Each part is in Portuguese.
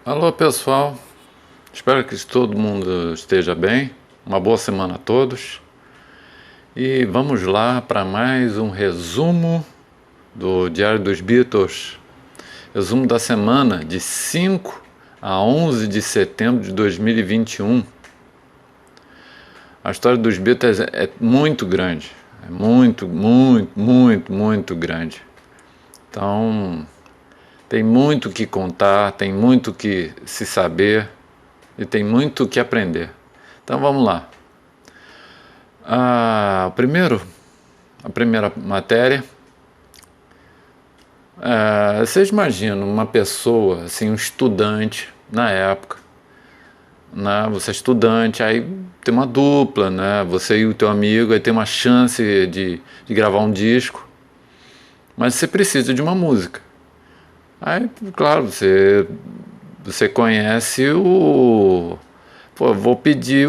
Alô pessoal, espero que todo mundo esteja bem. Uma boa semana a todos. E vamos lá para mais um resumo do Diário dos Beatles. Resumo da semana de 5 a 11 de setembro de 2021. A história dos Beatles é muito grande. É muito grande. Então, tem muito o que contar, tem muito o que se saber e tem muito o que aprender. Então vamos lá. A primeira matéria. Vocês imaginam uma pessoa, assim, um estudante na época, né? Você é estudante, aí tem uma dupla, né? Você e o teu amigo, aí tem uma chance de gravar um disco, mas você precisa de uma música. Aí, claro, você conhece o. Pô, vou pedir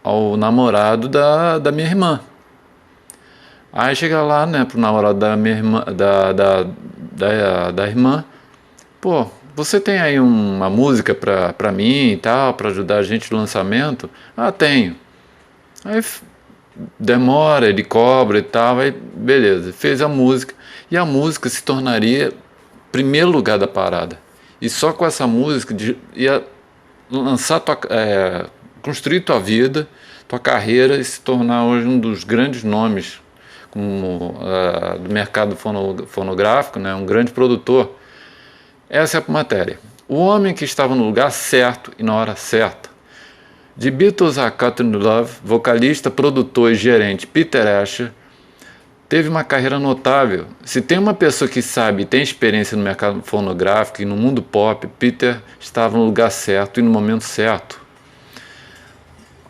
ao namorado da minha irmã. Aí chega lá, né, pro namorado da minha irmã, da irmã. Pô, você tem aí uma música pra mim e tal, pra ajudar a gente no lançamento? Ah, tenho. Aí demora, ele cobra e tal, aí beleza, fez a música. E a música se tornaria primeiro lugar da parada. E só com essa música ia lançar construir tua vida, tua carreira e se tornar hoje um dos grandes nomes do mercado fonográfico, né, um grande produtor. Essa é a matéria. O homem que estava no lugar certo e na hora certa. De Beatles a Cotton Love, vocalista, produtor e gerente Peter Asher teve uma carreira notável. Se tem uma pessoa que sabe e tem experiência no mercado fonográfico e no mundo pop, Peter estava no lugar certo e no momento certo.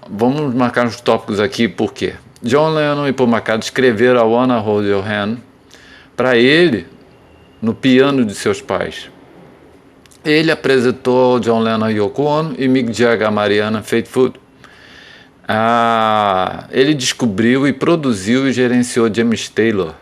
Vamos marcar os tópicos aqui, por quê? John Lennon e Paul McCartney escreveram a Wanna Hold Your Hand para ele no piano de seus pais. Ele apresentou John Lennon a Yoko Ono e Mick Jagger a Mariana Faithfull. Ele descobriu e produziu e gerenciou James Taylor.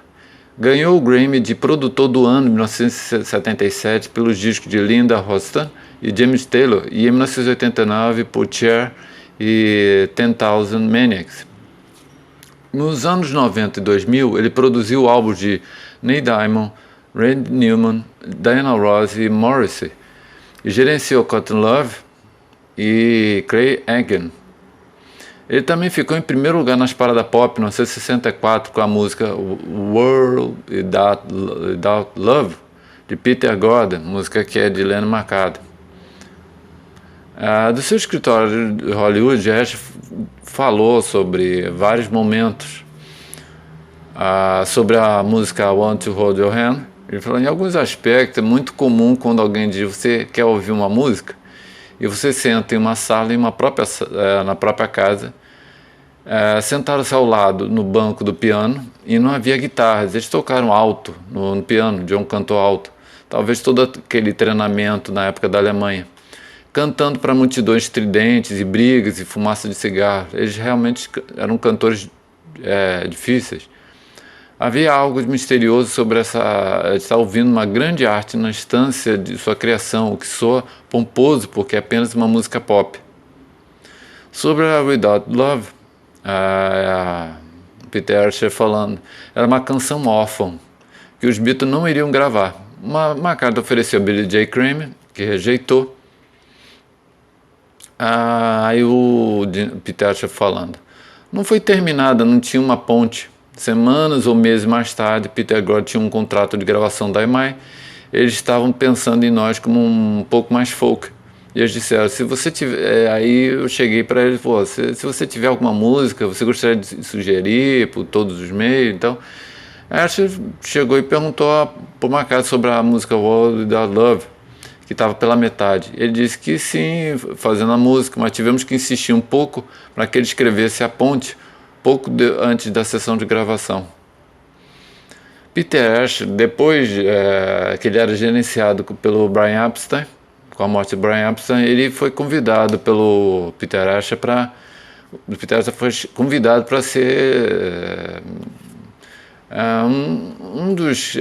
Ganhou o Grammy de Produtor do Ano em 1977 pelos discos de Linda Ronstadt e James Taylor, e em 1989 por Cher e 10,000 Maniacs. Nos anos 90 e 2000, ele produziu álbuns de Neil Diamond, Randy Newman, Diana Ross e Morrissey, e gerenciou Cotton Love e Craig Egan. Ele também ficou em primeiro lugar nas paradas pop em 1964 com a música World Without Love, de Peter Gordon, música que é de Lennon McCartney. Do seu escritório de Hollywood, Ash falou sobre vários momentos sobre a música I Want to Hold Your Hand. Ele falou, em alguns aspectos é muito comum quando alguém diz você quer ouvir uma música e você senta em uma sala na própria casa, sentaram-se ao lado no banco do piano e não havia guitarras. Eles tocaram alto no piano, John cantou alto, talvez todo aquele treinamento na época da Alemanha, cantando para multidões estridentes e brigas e fumaça de cigarro. Eles realmente eram cantores difíceis. Havia algo misterioso sobre estar ouvindo uma grande arte na instância de sua criação, o que soa pomposo porque é apenas uma música pop. Sobre a Without Love, Peter Asher falando, era uma canção órfã que os Beatles não iriam gravar. Uma carta ofereceu a Billy J. Kramer, que rejeitou. Aí o Peter Asher falando, não foi terminada, não tinha uma ponte. Semanas ou meses mais tarde, Peter Gordon tinha um contrato de gravação da EMI. Eles estavam pensando em nós como um pouco mais folk. E eles disseram, se você tiver... Aí eu cheguei para eles, pô, se você tiver alguma música, você gostaria de sugerir por todos os meios, então... Asher chegou e perguntou por uma casa sobre a música World Without Love, que estava pela metade. Ele disse que sim, fazendo a música, mas tivemos que insistir um pouco para que ele escrevesse a ponte, antes da sessão de gravação. Peter Asher, depois que ele era gerenciado pelo Brian Epstein, com a morte de Brian Epstein, ele foi convidado pelo Peter Asher foi convidado para ser Um dos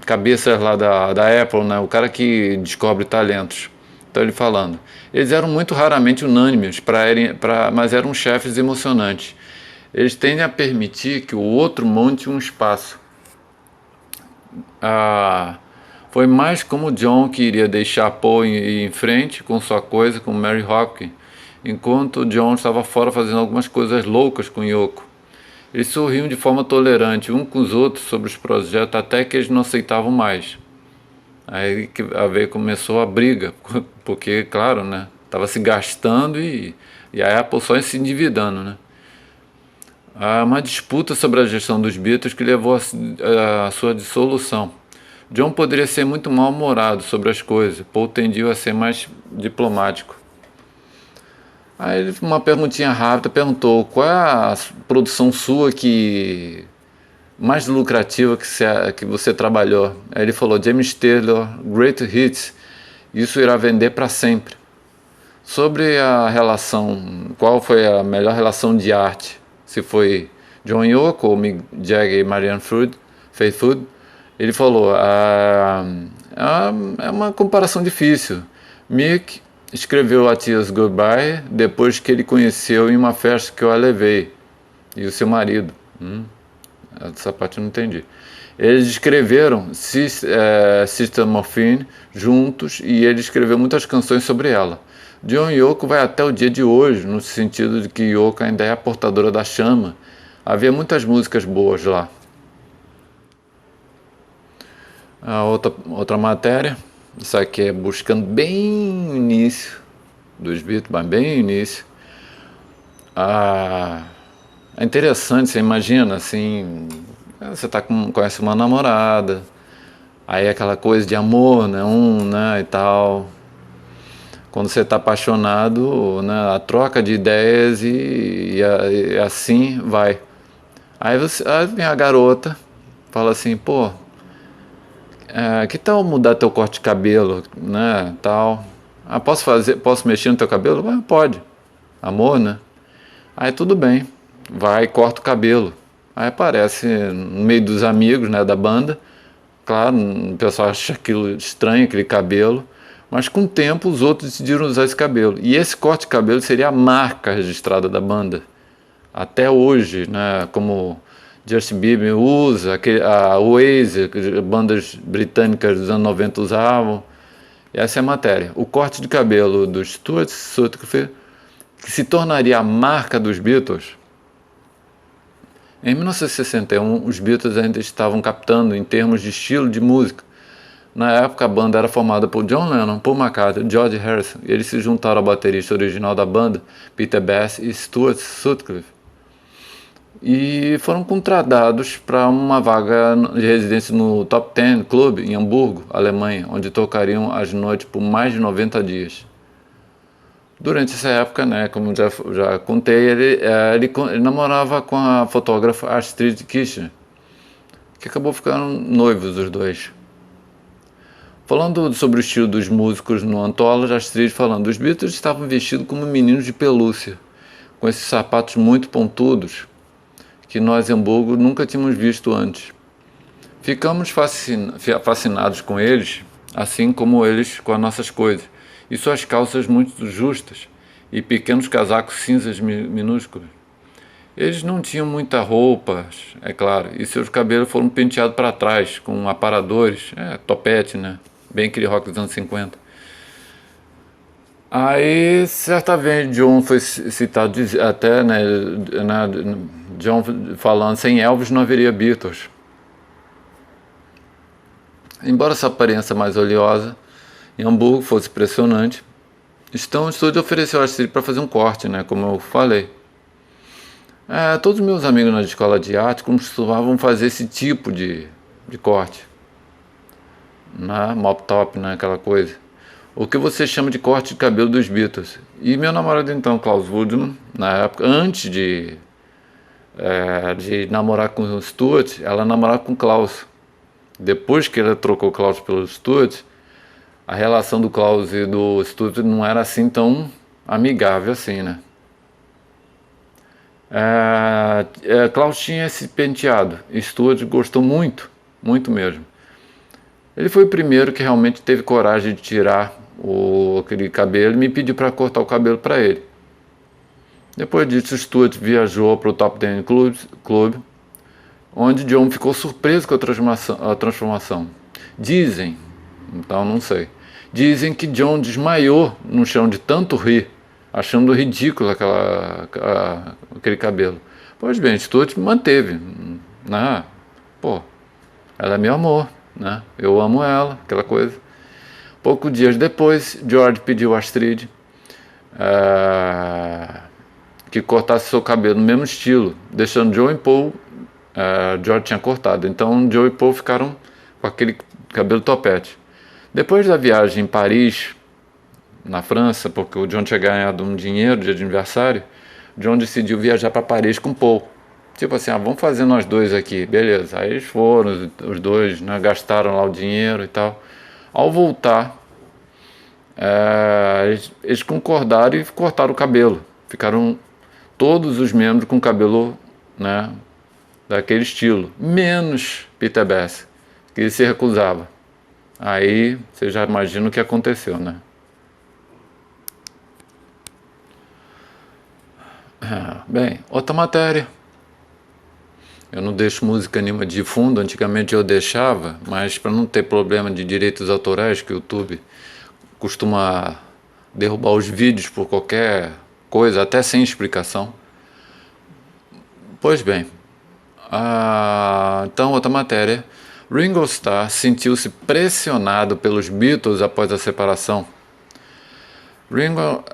cabeças lá da Apple, né, o cara que descobre talentos, então ele falando, eles eram muito raramente unânimes, mas eram chefes emocionantes. Eles tendem a permitir que o outro monte um espaço. Ah, foi mais como John que iria deixar Paul ir em frente com sua coisa com Mary Hopkins, enquanto John estava fora fazendo algumas coisas loucas com Yoko. Eles sorriam de forma tolerante um com os outros sobre os projetos até que eles não aceitavam mais. Aí que a ver começou a briga, porque, claro, né, estava se gastando e a Apple só se endividando, né. Há uma disputa sobre a gestão dos Beatles que levou a sua dissolução. John poderia ser muito mal-humorado sobre as coisas, Paul tendia a ser mais diplomático. Aí ele, uma perguntinha rápida, perguntou qual é a produção sua que mais lucrativa que você trabalhou. Aí ele falou James Taylor, Great Hits, isso irá vender para sempre. Sobre a relação, qual foi a melhor relação de arte? Se foi John Yoko ou Mick Jagger e Marianne Faithfull, ele falou, é uma comparação difícil. Mick escreveu A Tears Goodbye depois que ele conheceu em uma festa que eu a levei. E o seu marido. Essa parte eu não entendi. Eles escreveram Sister Morphine juntos e ele escreveu muitas canções sobre ela. John Yoko vai até o dia de hoje, no sentido de que Yoko ainda é a portadora da chama. Havia muitas músicas boas lá. A outra matéria, isso aqui é buscando bem no início dos Beatles, mas bem no início. É interessante, você imagina assim, você conhece uma namorada, aí aquela coisa de amor, né, né, e tal. Quando você está apaixonado, né, a troca de ideias e assim vai. Aí vem a garota, fala assim, pô, que tal mudar teu corte de cabelo, né, tal. Posso mexer no teu cabelo? Pode. Amor, né? Aí tudo bem, vai e corta o cabelo. Aí aparece no meio dos amigos, né, da banda. Claro, o pessoal acha aquilo estranho, aquele cabelo. Mas com o tempo os outros decidiram usar esse cabelo. E esse corte de cabelo seria a marca registrada da banda. Até hoje, né, como Justin Bieber usa, a Oasis, que bandas britânicas dos anos 90 usavam. E essa é a matéria. O corte de cabelo do Stuart Sutcliffe, que se tornaria a marca dos Beatles. Em 1961, os Beatles ainda estavam captando em termos de estilo de música. Na época, a banda era formada por John Lennon, Paul McCartney e George Harrison. E eles se juntaram ao baterista original da banda, Peter Bass e Stuart Sutcliffe. E foram contratados para uma vaga de residência no Top Ten Club em Hamburgo, Alemanha, onde tocariam as noites por mais de 90 dias. Durante essa época, né, como já contei, ele namorava com a fotógrafa Astrid Kirchner, que acabou ficando noivos os dois. Falando sobre o estilo dos músicos no Anthology, Astrid falando, os Beatles estavam vestidos como meninos de pelúcia, com esses sapatos muito pontudos, que nós em Hamburgo nunca tínhamos visto antes. Ficamos fascinados com eles, assim como eles com as nossas coisas, e suas calças muito justas, e pequenos casacos cinzas minúsculos. Eles não tinham muita roupa, é claro, e seus cabelos foram penteados para trás, com aparadores, topete, né? Bem aquele rock dos anos 50. Aí, certa vez, John foi citado até, né, John falando, sem Elvis não haveria Beatles. Embora essa aparência mais oleosa em Hamburgo fosse impressionante, então o estúdio ofereceu a Astrid para fazer um corte, né, como eu falei. Todos meus amigos na escola de arte costumavam fazer esse tipo de corte, né, mop top, né, aquela coisa. O que você chama de corte de cabelo dos Beatles. E meu namorado então, Klaus Woodman, na época, antes de namorar com o Stuart, ela namorava com o Klaus. Depois que ela trocou o Klaus pelo Stuart, a relação do Klaus e do Stuart não era assim tão amigável assim, né? Klaus tinha esse penteado, Stuart gostou muito, muito mesmo. Ele foi o primeiro que realmente teve coragem de tirar aquele cabelo e me pediu para cortar o cabelo para ele. Depois disso, Stuart viajou para o Top Ten Club, onde John ficou surpreso com a transformação. Dizem, então não sei, dizem que John desmaiou no chão de tanto rir, achando ridículo aquele cabelo. Pois bem, Stuart manteve, né? Pô, ela é meu amor, né? Eu amo ela, aquela coisa. Poucos dias depois, George pediu a Astrid que cortasse seu cabelo no mesmo estilo, deixando Joe e Paul. George tinha cortado, então Joe e Paul ficaram com aquele cabelo topete. Depois da viagem em Paris, na França, porque o John tinha ganhado um dinheiro dia de aniversário, John decidiu viajar para Paris com Paul. Tipo assim, vamos fazer nós dois aqui, beleza. Aí eles foram, os dois, né, gastaram lá o dinheiro e tal. Ao voltar, eles concordaram e cortaram o cabelo. Ficaram todos os membros com cabelo, né, daquele estilo, menos Peter Bass, que ele se recusava. Aí você já imagina o que aconteceu, né? Bem, outra matéria. Eu não deixo música nenhuma de fundo, antigamente eu deixava, mas para não ter problema de direitos autorais, que o YouTube costuma derrubar os vídeos por qualquer coisa, até sem explicação. Pois bem, então outra matéria. Ringo Starr sentiu-se pressionado pelos Beatles após a separação. Ringo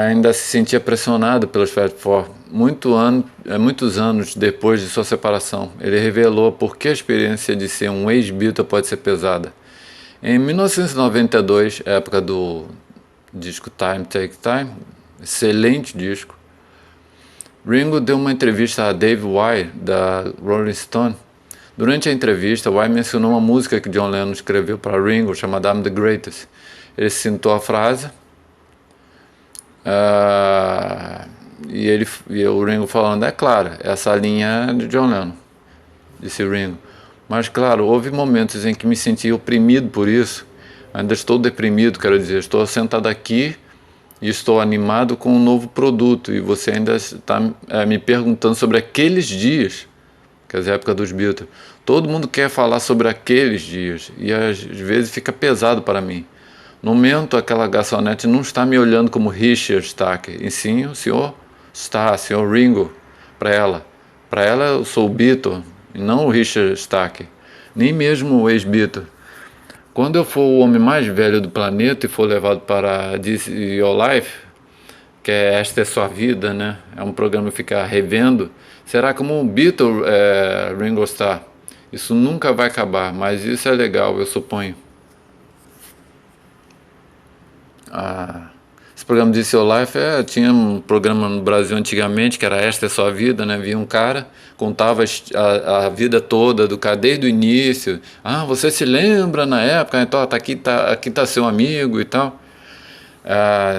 ainda se sentia pressionado pelos Fab Four muitos anos depois de sua separação. Ele revelou por que a experiência de ser um ex-Beatle pode ser pesada. Em 1992, época do disco Time Take Time, excelente disco, Ringo deu uma entrevista a Dave Why, da Rolling Stone. Durante a entrevista, Why mencionou uma música que John Lennon escreveu para Ringo, chamada I'm the Greatest. Ele citou a frase, e o Ringo falando, claro, essa linha é de John Lennon, disse Ringo. Mas claro, houve momentos em que me senti oprimido por isso. Ainda estou deprimido, quero dizer, estou sentado aqui e estou animado com um novo produto, e você ainda está me perguntando sobre aqueles dias, quer dizer, a época dos Beatles. Todo mundo quer falar sobre aqueles dias, e às vezes fica pesado para mim. No momento, aquela garçonete não está me olhando como Richard Stark, e sim o senhor Starr, senhor Ringo, para ela. Para ela eu sou o Beatle, e não o Richard Stark, nem mesmo o ex-Beatle. Quando eu for o homem mais velho do planeta e for levado para This Is Your Life, que é Esta é Sua Vida, né? É um programa que fica revendo, será como um Beatle, Ringo Starr. Isso nunca vai acabar, mas isso é legal, eu suponho. Esse programa de Seu Life tinha um programa no Brasil antigamente que era Esta é Sua Vida, né? Vinha um cara, contava a vida toda do cara desde o início. Você se lembra na época? Então aqui tá seu amigo e tal.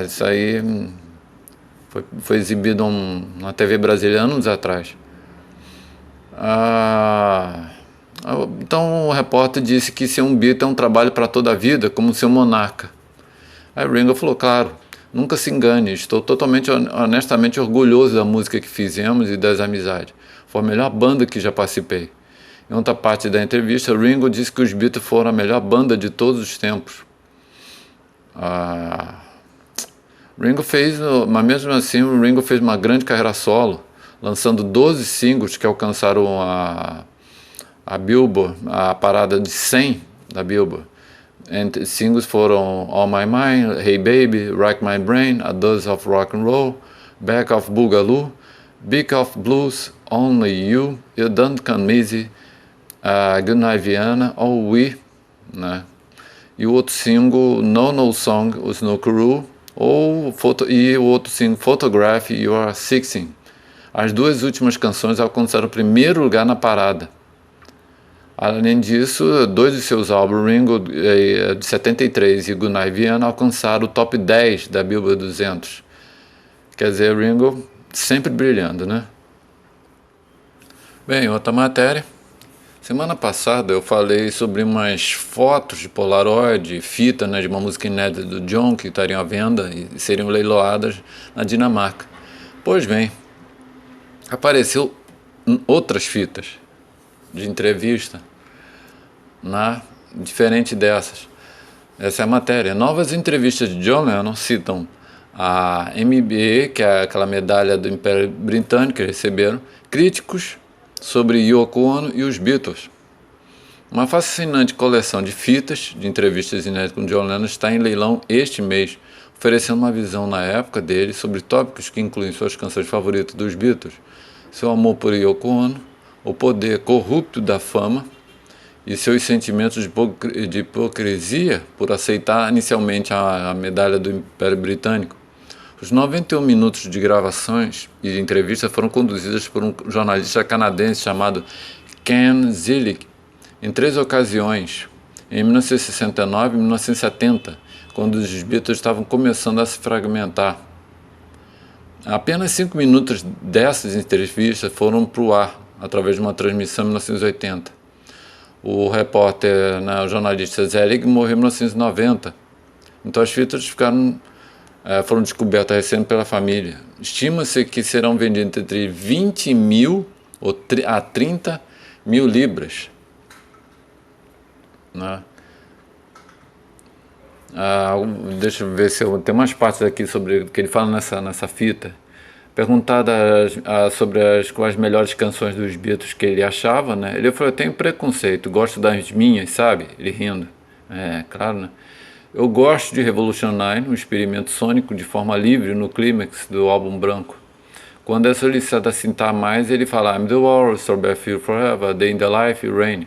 Isso aí foi exibido na TV brasileira anos atrás. Então o repórter disse que ser um Beatle é um trabalho para toda a vida, como ser um monarca. Aí Ringo falou, claro, nunca se engane, estou totalmente, honestamente orgulhoso da música que fizemos e das amizades. Foi a melhor banda que já participei. Em outra parte da entrevista, Ringo disse que os Beatles foram a melhor banda de todos os tempos. Ringo fez, mas mesmo assim, o Ringo fez uma grande carreira solo, lançando 12 singles que alcançaram a Billboard, a parada de 100 da Billboard. And singles foram All My Mind, Hey Baby, Rock My Brain, A Dose of Rock and Roll, Back of Boogaloo, Big of Blues, Only You, You Don't Come Easy, Goodnight Vienna, All We, né? E o outro single, No Song, o Snookeroo, e o outro single, Photograph, You Are 16. As duas últimas canções alcançaram o primeiro lugar na parada. Além disso, dois de seus álbuns, Ringo de 73 e Goodnight Vienna, alcançaram o top 10 da Billboard 200. Quer dizer, Ringo sempre brilhando, né? Bem, outra matéria. Semana passada eu falei sobre umas fotos de Polaroid, fita, né, de uma música inédita do John que estariam à venda e seriam leiloadas na Dinamarca. Pois bem, apareceu outras fitas de entrevista, né, diferente dessas. Essa é a matéria. Novas entrevistas de John Lennon citam a MBE, que é aquela medalha do Império Britânico que receberam, críticos sobre Yoko Ono e os Beatles. Uma fascinante coleção de fitas de entrevistas inéditas com John Lennon está em leilão este mês, oferecendo uma visão na época dele sobre tópicos que incluem suas canções favoritas dos Beatles, seu amor por Yoko Ono, o poder corrupto da fama e seus sentimentos de hipocrisia por aceitar inicialmente a medalha do Império Britânico. Os 91 minutos de gravações e de entrevista foram conduzidos por um jornalista canadense chamado Ken Zillick, em 3 ocasiões, em 1969 e 1970, quando os Beatles estavam começando a se fragmentar. Apenas 5 minutos dessas entrevistas foram para o ar, através de uma transmissão em 1980. O repórter, o jornalista Zelig morreu em 1990, então as fitas foram descobertas recém pela família. Estima-se que serão vendidas entre 20 mil a 30 mil libras. Né? Deixa eu ver se tem umas partes aqui sobre o que ele fala nessa fita. Perguntada sobre quais melhores canções dos Beatles que ele achava, né? Ele falou: eu tenho preconceito, gosto das minhas, sabe? Ele rindo. É, claro, né? Eu gosto de Revolution 9, um experimento sônico de forma livre no clímax do álbum branco. Quando é solicitado a citar mais, ele fala: I'm the War, Strawberry Field Forever, Day in the Life, Rain.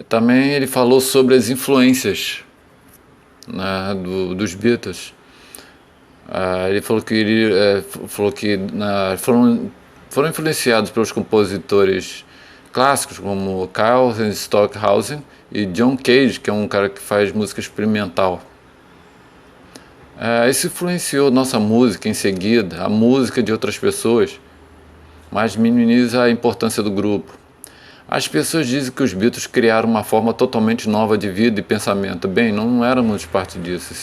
Também ele falou sobre as influências, né, dos Beatles. Ele falou que foram influenciados pelos compositores clássicos como Carl Stockhausen e John Cage, que é um cara que faz música experimental. Isso influenciou nossa música em seguida, a música de outras pessoas, mas minimiza a importância do grupo. As pessoas dizem que os Beatles criaram uma forma totalmente nova de vida e pensamento. Bem, não éramos parte disso.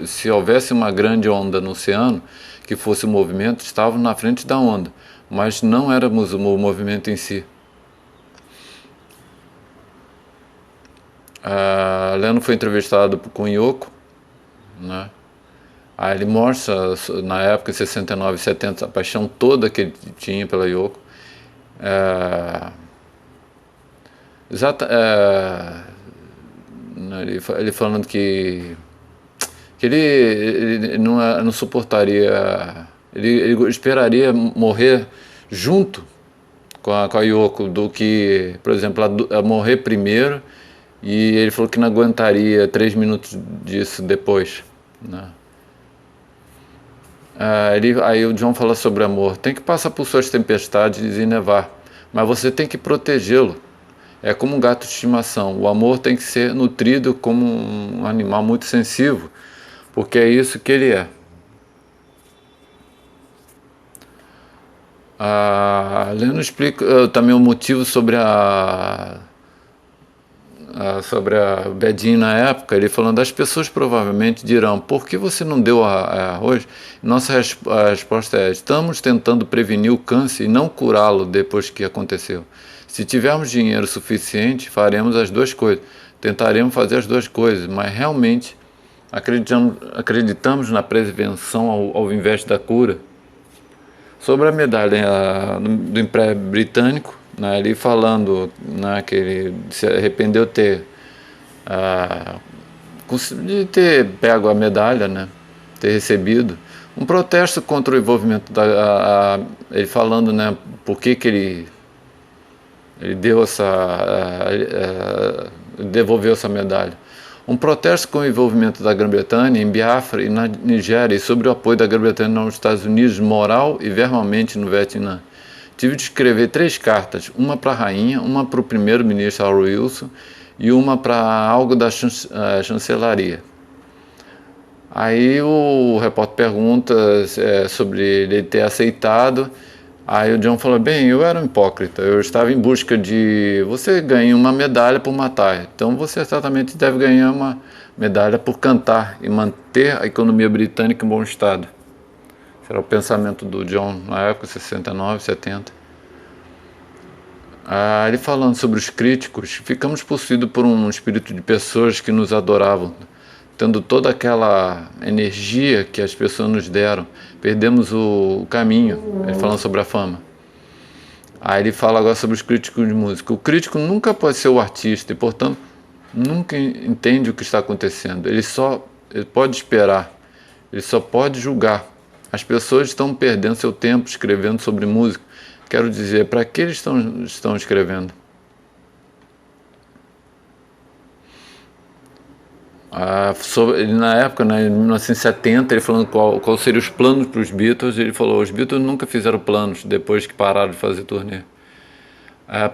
Se houvesse uma grande onda no oceano, que fosse o movimento, estávamos na frente da onda, mas não éramos o movimento em si. Lennon foi entrevistado com Yoko, né? Aí ele mostra, na época, em 69 e 70, a paixão toda que ele tinha pela Yoko. Ele falando que ele não suportaria, ele esperaria morrer junto com a Yoko do que, por exemplo, morrer primeiro, e ele falou que não aguentaria 3 minutos disso depois, né? Aí o John fala sobre amor: tem que passar por suas tempestades e nevar, mas você tem que protegê-lo. É como um gato de estimação. O amor tem que ser nutrido como um animal muito sensível, porque é isso que ele é. Lennon explica também o motivo sobre a Bedin na época. Ele falando: as pessoas provavelmente dirão: por que você não deu arroz? Nossa resposta é: estamos tentando prevenir o câncer e não curá-lo depois que aconteceu. Se tivermos dinheiro suficiente, faremos as duas coisas. Tentaremos fazer as duas coisas, mas realmente acreditamos na prevenção ao invés da cura. Sobre a medalha do Império Britânico, né, ele falando, né, que ele se arrependeu de ter pego a medalha, né, ter recebido. Um protesto contra o envolvimento ele falando, né, por que ele deu devolveu essa medalha. Um protesto com o envolvimento da Grã-Bretanha em Biafra e na Nigéria, e sobre o apoio da Grã-Bretanha aos Estados Unidos moral e verbalmente no Vietnã. Tive de escrever 3 cartas, uma para a rainha, uma para o primeiro-ministro Harold Wilson e uma para algo da chancelaria. Aí o repórter pergunta sobre ele ter aceitado. Aí o John falou: bem, eu era um hipócrita, eu estava em busca de. Você ganha uma medalha por matar, então você certamente deve ganhar uma medalha por cantar e manter a economia britânica em bom estado. Esse era o pensamento do John na época, 69, 70. Ele falando sobre os críticos, ficamos possuídos por um espírito de pessoas que nos adoravam, tendo toda aquela energia que as pessoas nos deram, perdemos o caminho. Ele falando sobre a fama. Aí ele fala agora sobre os críticos de música. O crítico nunca pode ser o artista e, portanto, nunca entende o que está acontecendo. Ele pode esperar, ele só pode julgar. As pessoas estão perdendo seu tempo escrevendo sobre música. Quero dizer, para que eles estão escrevendo? Na época, né, em 1970, ele falando qual seriam os planos para os Beatles, ele falou: os Beatles nunca fizeram planos depois que pararam de fazer turnê.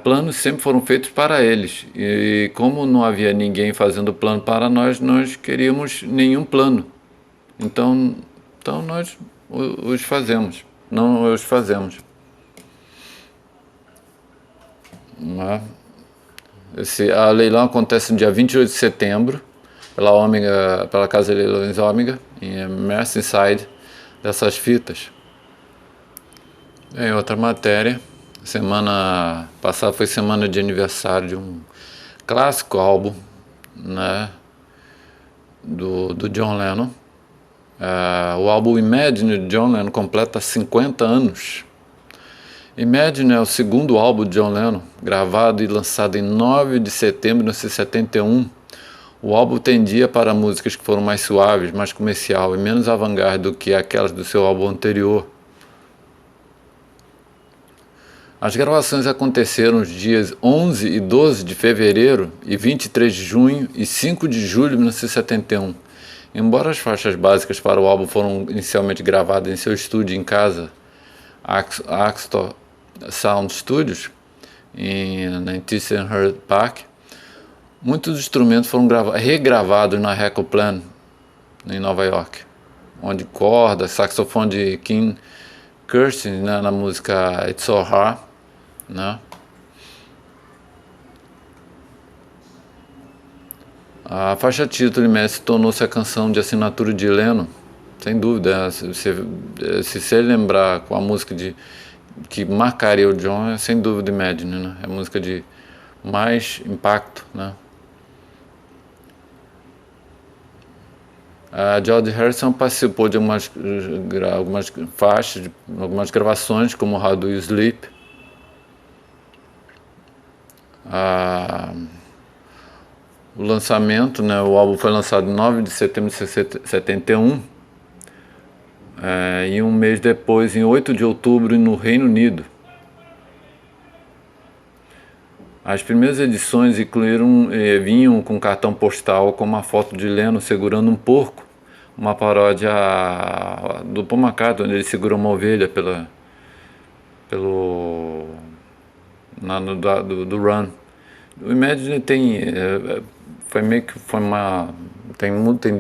Planos sempre foram feitos para eles, e como não havia ninguém fazendo plano para nós, nós queríamos nenhum plano. Então nós os fazemos, não os fazemos. A leilão acontece no dia 28 de setembro, pela Casa de Leilões Ômega, em Merseyside, dessas fitas. Em outra matéria, semana passada foi semana de aniversário de um clássico álbum, né, do John Lennon. O álbum Imagine de John Lennon completa 50 anos. Imagine é o segundo álbum de John Lennon, gravado e lançado em 9 de setembro de 1971. O álbum tendia para músicas que foram mais suaves, mais comercial e menos avant-garde do que aquelas do seu álbum anterior. As gravações aconteceram nos dias 11 e 12 de fevereiro e 23 de junho e 5 de julho de 1971. Embora as faixas básicas para o álbum foram inicialmente gravadas em seu estúdio em Axtor Sound Studios, em Thistlehurst Park, muitos instrumentos foram regravados na Recoplan, em Nova York, onde corda, saxofone de King Kirsten, né, na música It's So Hard, né? A faixa título Imagine tornou-se a canção de assinatura de Lennon, sem dúvida. Se você lembrar com a música que marcaria o John, é sem dúvida Imagine, né? É a música de mais impacto, né? A George Harrison participou de algumas faixas, algumas gravações, como How Do You Sleep. O lançamento, né, o álbum foi lançado em 9 de setembro de 71, e um mês depois, em 8 de outubro, no Reino Unido. As primeiras edições vinham com cartão postal com uma foto de Lennon segurando um porco, uma paródia do Paul McCartney, onde ele segura uma ovelha do Run. O Imagine tem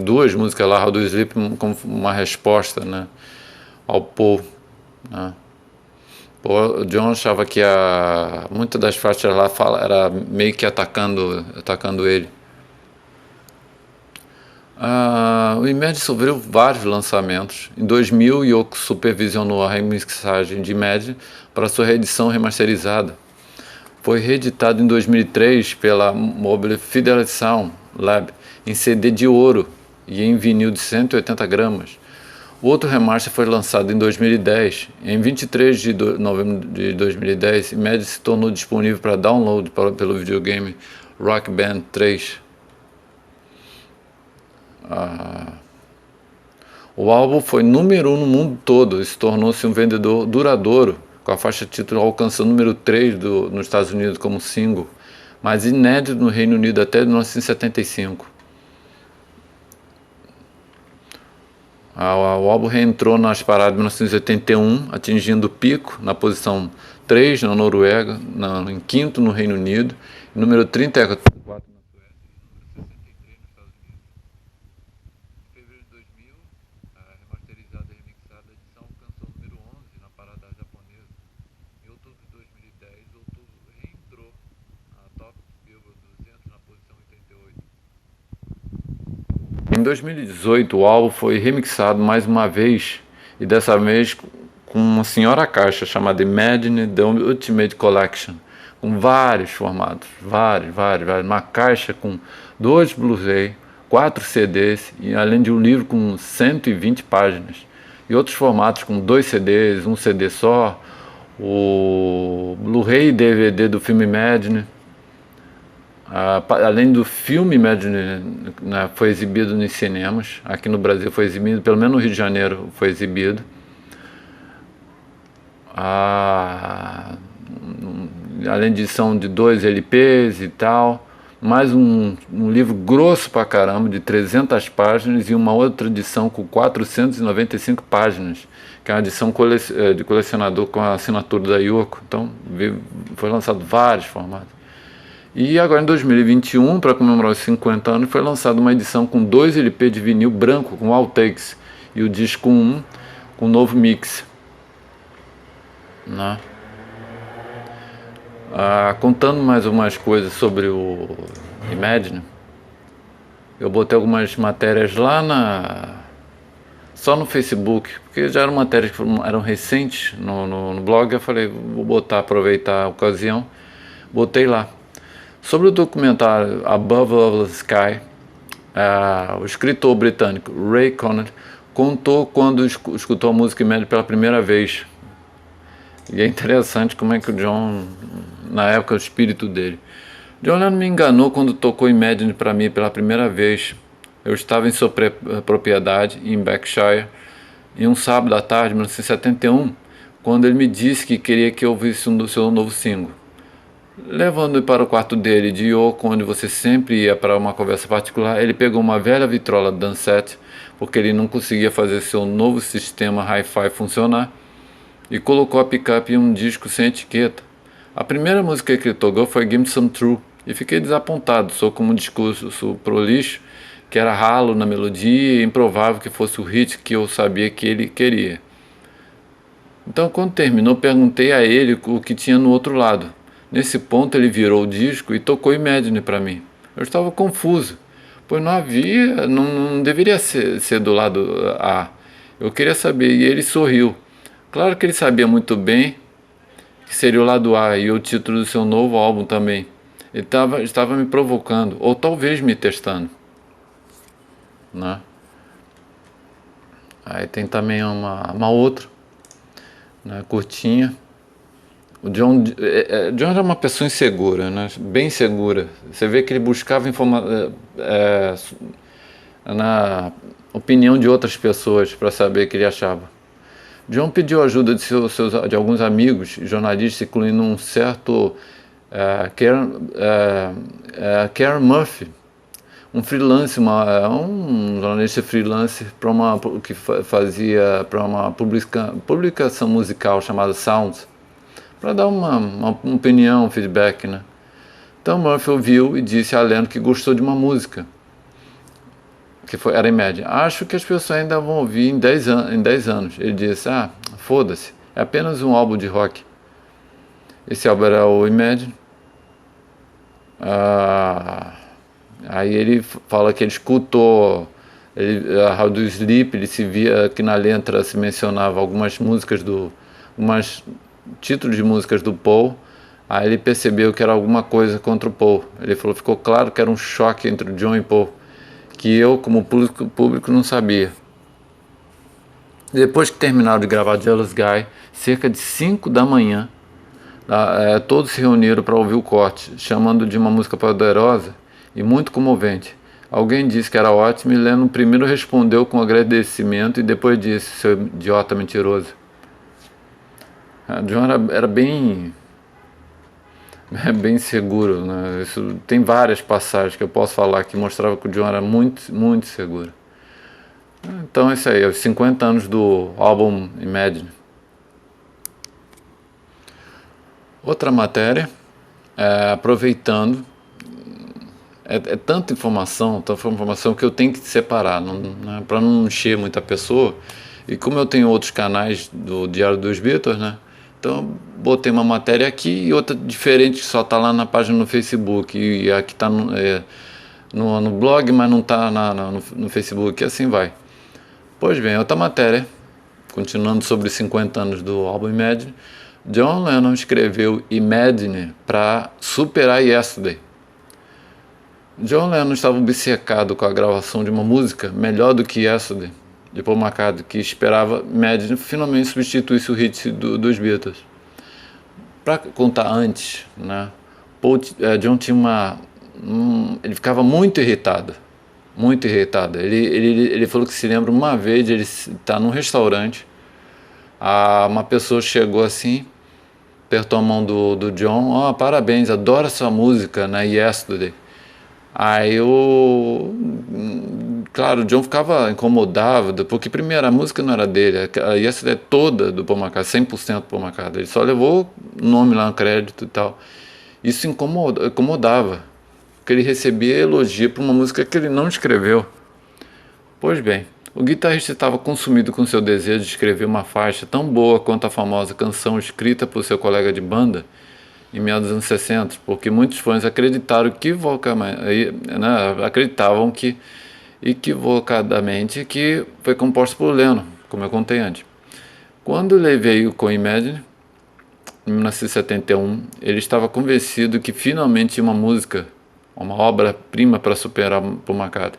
duas músicas lá, How Do You Sleep, como uma resposta, né, ao Paul, né. O John achava que muitas das faixas lá era meio que atacando ele. O Imagine sofreu vários lançamentos. Em 2000, Yoko supervisionou a remixagem de Imagine para sua reedição remasterizada. Foi reeditado em 2003 pela Mobile Fidelity Sound Lab em CD de ouro e em vinil de 180 gramas. O outro remaster foi lançado em 2010. Em 23 de novembro de 2010, Imagine se tornou disponível para download pelo videogame Rock Band 3. O álbum foi número 1 no mundo todo e se tornou-se um vendedor duradouro, com a faixa título alcançando o número 3 nos Estados Unidos como single, mas inédito no Reino Unido até 1975. O álbum reentrou nas paradas de 1981, atingindo o pico na posição 3 na Noruega, em quinto no Reino Unido, número 34 na Suécia e número 63 nos Estados Unidos. Em fevereiro de 2000, Em 2018, o álbum foi remixado mais uma vez, e dessa vez com uma senhora caixa chamada Imagine The Ultimate Collection, com vários formatos, vários, uma caixa com 2 Blu-ray, 4 CDs, e além de um livro com 120 páginas, e outros formatos com 2 CDs, um CD só, o Blu-ray e DVD do filme Imagine. Além do filme Imagine, né, foi exibido nos cinemas. Aqui no Brasil foi exibido, pelo menos no Rio de Janeiro foi exibido. Além de edição de 2 LPs e tal, mais um livro grosso pra caramba, de 300 páginas, e uma outra edição com 495 páginas, que é uma edição de colecionador com a assinatura da Yoko. Então foi lançado vários formatos. E agora em 2021, para comemorar os 50 anos, foi lançada uma edição com 2 LP de vinil branco, com outtakes, e o disco 1 com um novo mix, né? Contando mais umas coisas sobre o Imagine, eu botei algumas matérias lá só no Facebook, porque já eram matérias que eram recentes no blog. Eu falei, vou aproveitar a ocasião, botei lá. Sobre o documentário Above the Sky, o escritor britânico Ray Conniff contou quando escutou a música Imagine pela primeira vez. E é interessante como é que o John, na época, o espírito dele. John Lennon me enganou quando tocou Imagine para mim pela primeira vez. Eu estava em sua propriedade, em Berkshire, em um sábado à tarde, 1971, quando ele me disse que queria que eu ouvisse do seu novo single. Levando-me para o quarto dele de Yoko, onde você sempre ia para uma conversa particular, ele pegou uma velha vitrola Dansette, porque ele não conseguia fazer seu novo sistema hi-fi funcionar, e colocou a picape em um disco sem etiqueta. A primeira música que ele tocou foi Give Me Some True, e fiquei desapontado. Sou como um discurso pro lixo, que era ralo na melodia e improvável que fosse o hit que eu sabia que ele queria. Então, quando terminou, perguntei a ele o que tinha no outro lado. Nesse ponto, ele virou o disco e tocou Imagine para mim. Eu estava confuso, pois não deveria ser do lado A. Eu queria saber, e ele sorriu. Claro que ele sabia muito bem que seria o lado A e o título do seu novo álbum também. Ele estava me provocando, ou talvez me testando, né? Aí tem também uma outra, né, curtinha. O John era uma pessoa insegura, né? Bem segura. Você vê que ele buscava na opinião de outras pessoas para saber o que ele achava. John pediu ajuda de alguns amigos jornalistas, incluindo um certo Karen Murphy, um freelance, um jornalista freelance que fazia para uma publicação musical chamada Sounds, para dar uma opinião, um feedback, né? Então Murphy ouviu e disse a Lennon que gostou de uma música, era Imagine. Acho que as pessoas ainda vão ouvir em 10 anos. Ele disse, foda-se, é apenas um álbum de rock. Esse álbum era o Imagine. Aí ele fala que ele escutou How Do You Sleep, ele se via que na letra se mencionava algumas músicas títulos de músicas do Paul. Aí ele percebeu que era alguma coisa contra o Paul. Ele falou, ficou claro que era um choque entre o John e Paul, que eu, como público, não sabia. Depois que terminaram de gravar Jealous Guy, cerca de 5 da manhã, todos se reuniram para ouvir o corte, chamando de uma música poderosa e muito comovente. Alguém disse que era ótimo e Lennon primeiro respondeu com agradecimento e depois disse, seu idiota mentiroso. John era bem seguro, né? Isso, tem várias passagens que eu posso falar que mostrava que o John era muito, muito seguro. Então é isso aí, os 50 anos do álbum Imagine. Outra matéria, aproveitando, tanta informação que eu tenho que separar, né, para não encher muita pessoa. E como eu tenho outros canais do Diário dos Beatles, né? Então botei uma matéria aqui e outra diferente que só está lá na página no Facebook, e a que está no blog, mas não está no Facebook, e assim vai. Pois bem, outra matéria, continuando sobre os 50 anos do álbum Imagine. John Lennon escreveu Imagine para superar Yesterday. John Lennon estava obcecado com a gravação de uma música melhor do que Yesterday, de Paul McCartney, que esperava Imagine finalmente substituísse o hit dos Beatles. Para contar antes, né, John tinha ele ficava muito irritado, muito irritado. Ele falou que se lembra uma vez, ele está num restaurante, uma pessoa chegou assim, apertou a mão do John, parabéns, adoro essa música, né, Yesterday. Aí claro, o John ficava incomodado, porque primeiro a música não era dele, a Yesterday é toda do Paul McCartney, 100% do Paul McCartney, ele só levou o nome lá no crédito e tal. Isso incomodava, porque ele recebia elogio por uma música que ele não escreveu. Pois bem, o guitarrista estava consumido com seu desejo de escrever uma faixa tão boa quanto a famosa canção escrita por seu colega de banda em meados dos anos 60, porque muitos fãs acreditavam equivocadamente que foi composto por Lennon, como eu contei antes. Quando ele veio com Imagine, em 1971, ele estava convencido que finalmente tinha uma música, uma obra-prima para superar Paul McCartney.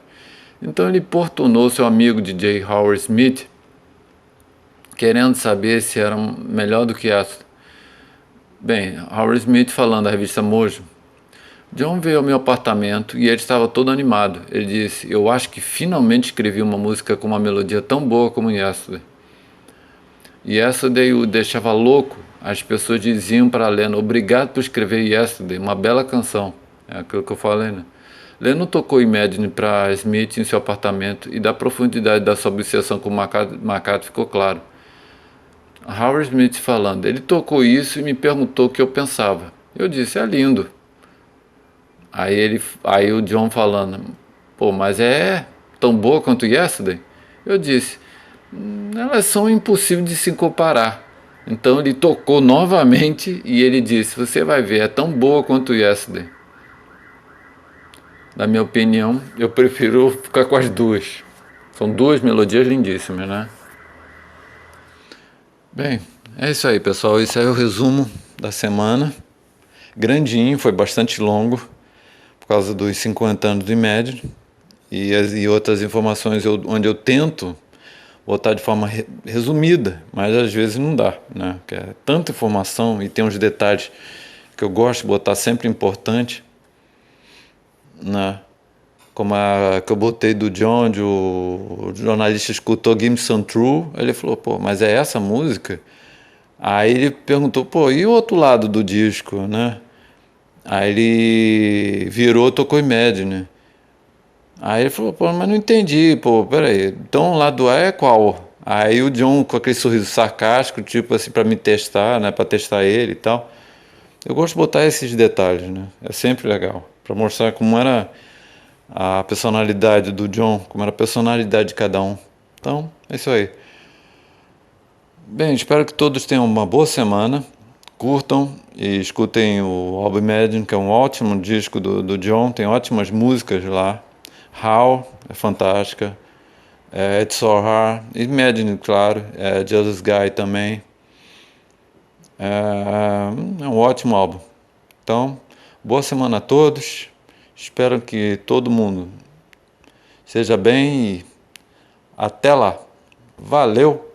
Então ele importunou seu amigo DJ Howard Smith, querendo saber se era melhor do que essa. Bem, Howard Smith falando da revista Mojo. John veio ao meu apartamento e ele estava todo animado. Ele disse, eu acho que finalmente escrevi uma música com uma melodia tão boa como Yesterday. Yesterday o deixava louco. As pessoas diziam para Lennon, obrigado por escrever Yesterday, uma bela canção. É aquilo que eu falei, né? Lennon tocou Imagine para Smith em seu apartamento e da profundidade da sua obsessão com McCartney ficou claro. Howard Smith falando, ele tocou isso e me perguntou o que eu pensava. Eu disse, é lindo. Aí o John falando, pô, mas é tão boa quanto Yesterday? Eu disse, elas são impossíveis de se comparar. Então ele tocou novamente e ele disse, você vai ver, é tão boa quanto Yesterday. Na minha opinião, eu prefiro ficar com as duas. São duas melodias lindíssimas, né? Bem, é isso aí, pessoal. Esse aí é o resumo da semana. Grandinho, foi bastante longo, por causa dos 50 anos do Imagine. E outras informações onde eu tento botar de forma resumida, mas às vezes não dá, né? Porque é tanta informação e tem uns detalhes que eu gosto de botar sempre importante, né? Como a que eu botei do John, onde o jornalista escutou Give Me Some True, ele falou, pô, mas é essa música? Aí ele perguntou, pô, e o outro lado do disco, né? Aí ele virou, tocou Imagine. Aí ele falou, pô, mas não entendi, pô, peraí, então o lado A é qual? Aí o John com aquele sorriso sarcástico, tipo assim, pra me testar, né, pra testar ele e tal. Eu gosto de botar esses detalhes, né, é sempre legal, pra mostrar como era a personalidade do John, como era a personalidade de cada um. Então, é isso aí. Bem, espero que todos tenham uma boa semana, curtam e escutem o álbum Imagine, que é um ótimo disco do John, tem ótimas músicas lá. How é fantástica, It's So Hard, Imagine, claro, Jealous Guy também, é um ótimo álbum. Então, boa semana a todos, espero que todo mundo seja bem e até lá, valeu!